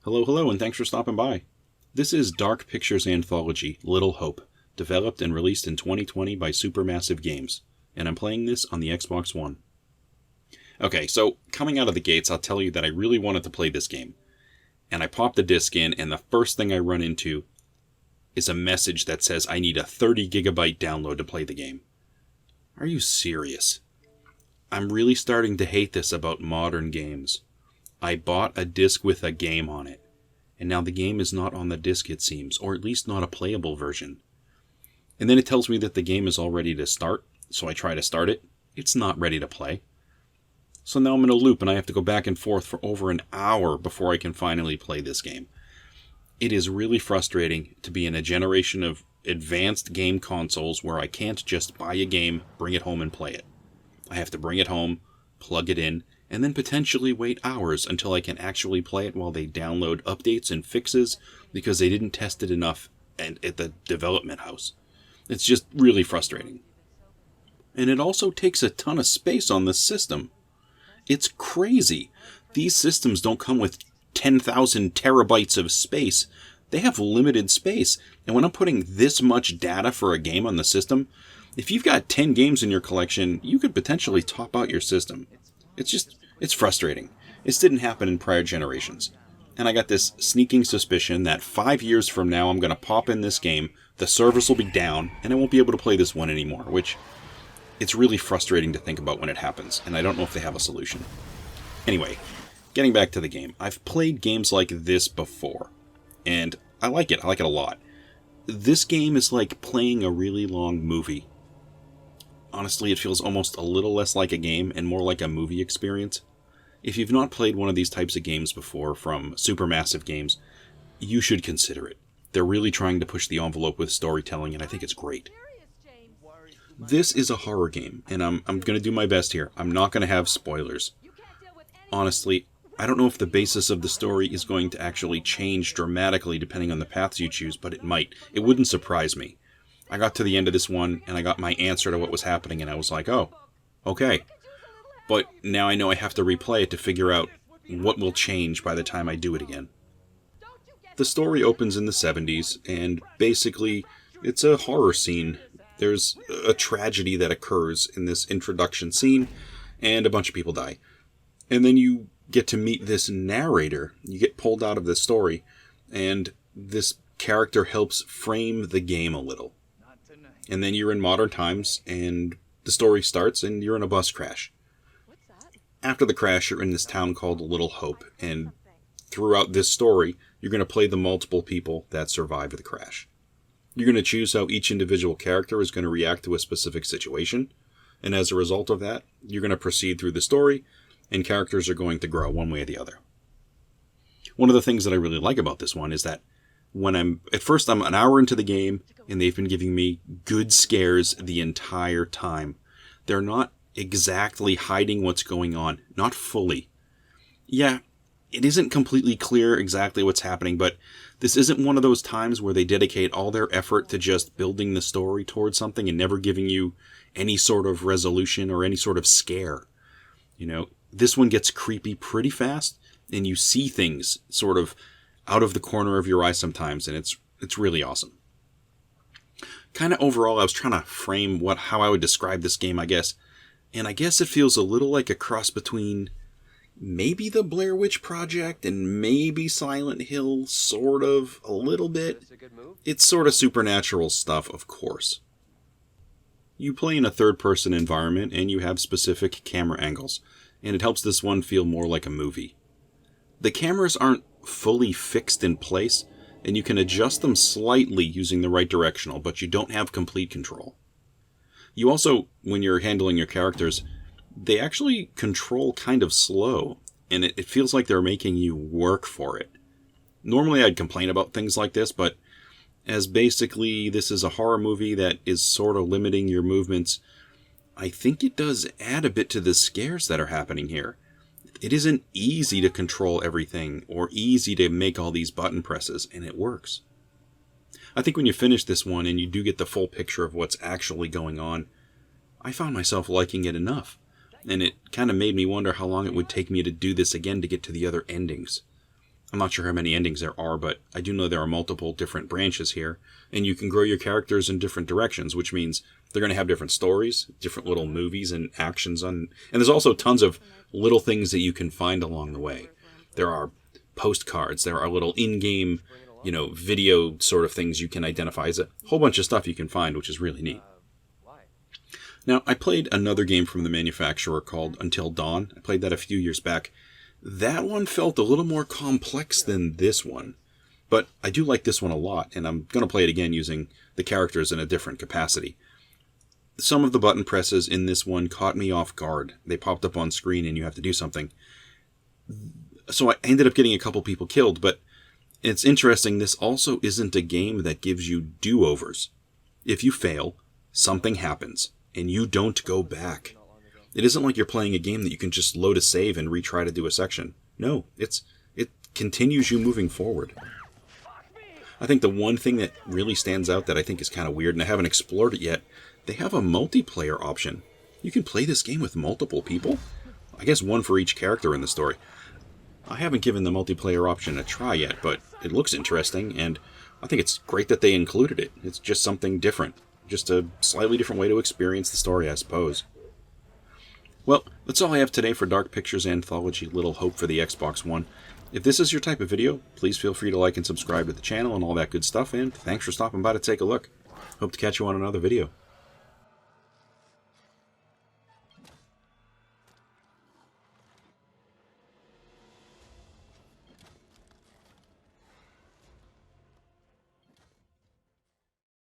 Hello, and thanks for stopping by. This is Dark Pictures Anthology, Little Hope, developed and released in 2020 by Supermassive Games, and I'm playing this on the Xbox One. Okay, so coming out of the gates, I'll tell you that I really wanted to play this game. And I pop the disc in, and the first thing I run into is a message that says I need a 30 gigabyte download to play the game. Are you serious? I'm really starting to hate this about modern games. I bought a disc with a game on it, and now the game is not on the disc, it seems, or at least not a playable version. And then it tells me that the game is all ready to start, so I try to start it. It's not ready to play. So now I'm in a loop and I have to go back and forth for over an hour before I can finally play this game. It is really frustrating to be in a generation of advanced game consoles where I can't just buy a game, bring it home and play it. I have to bring it home, plug it in, and then potentially wait hours until I can actually play it while they download updates and fixes because they didn't test it enough at the development house. It's just really frustrating. And it also takes a ton of space on the system. It's crazy. These systems don't come with 10,000 terabytes of space. They have limited space. And when I'm putting this much data for a game on the system, if you've got 10 games in your collection, you could potentially top out your system. It's frustrating. This didn't happen in prior generations. And I got this sneaking suspicion that 5 years from now I'm going to pop in this game, the servers will be down, and I won't be able to play this one anymore, which it's really frustrating to think about when it happens, and I don't know if they have a solution. Anyway, getting back to the game. I've played games like this before, and I like it. I like it a lot. This game is like playing a really long movie. Honestly, it feels almost a little less like a game and more like a movie experience. If you've not played one of these types of games before from Supermassive Games, you should consider it. They're really trying to push the envelope with storytelling, and I think it's great. This is a horror game, and I'm going to do my best here. I'm not going to have spoilers. Honestly, I don't know if the basis of the story is going to actually change dramatically depending on the paths you choose, but it might. It wouldn't surprise me. I got to the end of this one, and I got my answer to what was happening, and I was like, oh, okay. But now I know I have to replay it to figure out what will change by the time I do it again. The story opens in the 70s, and basically, it's a horror scene. There's a tragedy that occurs in this introduction scene, and a bunch of people die. And then you get to meet this narrator. You get pulled out of the story, and this character helps frame the game a little. And then you're in modern times, and the story starts, and you're in a bus crash. After the crash, you're in this town called Little Hope, and throughout this story, you're going to play the multiple people that survived the crash. You're going to choose how each individual character is going to react to a specific situation, and as a result of that, you're going to proceed through the story, and characters are going to grow one way or the other. One of the things that I really like about this one is that when I'm an hour into the game, and they've been giving me good scares the entire time. They're not exactly hiding what's going on, not fully. Yeah, it isn't completely clear exactly what's happening, but this isn't one of those times where they dedicate all their effort to just building the story towards something and never giving you any sort of resolution or any sort of scare. You know, this one gets creepy pretty fast, and you see things sort of out of the corner of your eye sometimes, and it's really awesome. Kind of overall, I was trying to frame how I would describe this game, I guess. And I guess it feels a little like a cross between maybe the Blair Witch Project and maybe Silent Hill, sort of, a little bit. It's sort of supernatural stuff, of course. You play in a third-person environment, and you have specific camera angles, and it helps this one feel more like a movie. The cameras aren't fully fixed in place, and you can adjust them slightly using the right directional, but you don't have complete control. You also, when you're handling your characters, they actually control kind of slow, and it feels like they're making you work for it. Normally I'd complain about things like this, but as basically this is a horror movie that is sort of limiting your movements, I think it does add a bit to the scares that are happening here. It isn't easy to control everything or easy to make all these button presses, and it works. I think when you finish this one and you do get the full picture of what's actually going on, I found myself liking it enough, and it kind of made me wonder how long it would take me to do this again to get to the other endings. I'm not sure how many endings there are, but I do know there are multiple different branches here, and you can grow your characters in different directions, which means they're going to have different stories, different little movies and actions on, and there's also tons of little things that you can find along the way. There are postcards, there are little in-game, video sort of things you can identify. There's a whole bunch of stuff you can find, which is really neat. Now, I played another game from the manufacturer called Until Dawn. I played that a few years back. That one felt a little more complex than this one. But I do like this one a lot, and I'm going to play it again using the characters in a different capacity. Some of the button presses in this one caught me off guard. They popped up on screen and you have to do something. So I ended up getting a couple people killed, but it's interesting, this also isn't a game that gives you do-overs. If you fail, something happens, and you don't go back. It isn't like you're playing a game that you can just load a save and retry to do a section. No, it continues you moving forward. I think the one thing that really stands out that I think is kind of weird, and I haven't explored it yet, they have a multiplayer option. You can play this game with multiple people? I guess one for each character in the story. I haven't given the multiplayer option a try yet, but it looks interesting, and I think it's great that they included it. It's just something different. Just a slightly different way to experience the story, I suppose. Well, that's all I have today for Dark Pictures Anthology Little Hope for the Xbox One. If this is your type of video, please feel free to like and subscribe to the channel and all that good stuff, and thanks for stopping by to take a look. Hope to catch you on another video.